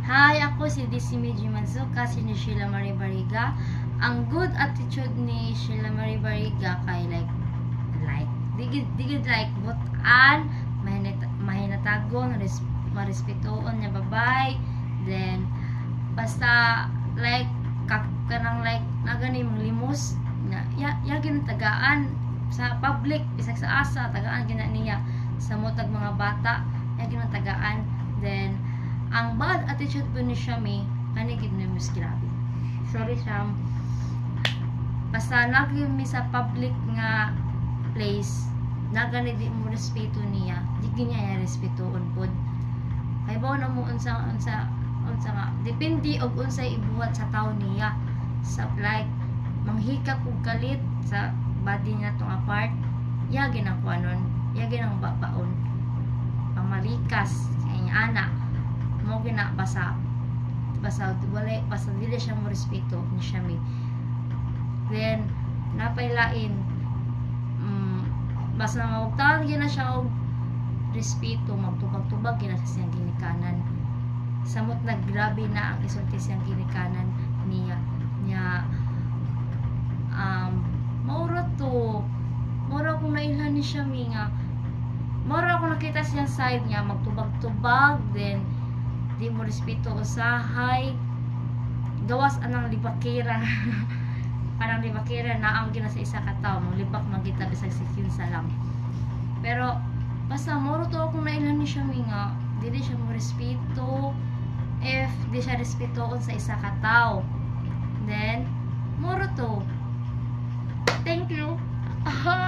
Hi, ako si DC Meiji Manzuka, si Sheila Marie Bariga. Ang good attitude ni Sheila Marie Bariga kay digid like butan, mahinatagon, marespetoon niya babay. Then basta like kanang like nagani limos na yagin tagaan sa public bisag sa asa tagaan gina niya sa mutag mga bata yagin tagaan. Then ang bad attitude po ni Shami kani gid ni mas grabe. Sorry Sham, basta naging mi sa public nga place nagani di mo respeto niya, di niya respetoon pod. Kay bao na mo unsa nga depende og unsay ibuhat sa tawo niya. Sa like manghika og galit sa body niya tong apart, yagin ang kuanon, yagin ang babaon, pamalikas sa inyong anak mo gina basa dili siya mo respeto ni Shami. Then napailain basta mawagtahan gina siya og respeto, magtubag-tubag gina sa siyang ginikanan. Samot na grabe na ang isulti siyang ginikanan niya maura kung nailhan ni Shami nga maura akong nakita siyang side niya magtubag-tubag, then di mo respeto usahay gawas anang libakira parang libakira na ang gina sa isa ka tao mo libak magita bisag sa lang. Pero basta moro to akong nailhan ni Shami nga dili siya mo respeto. If di siya respetoon sa isa ka tao, then moro to. Thank you.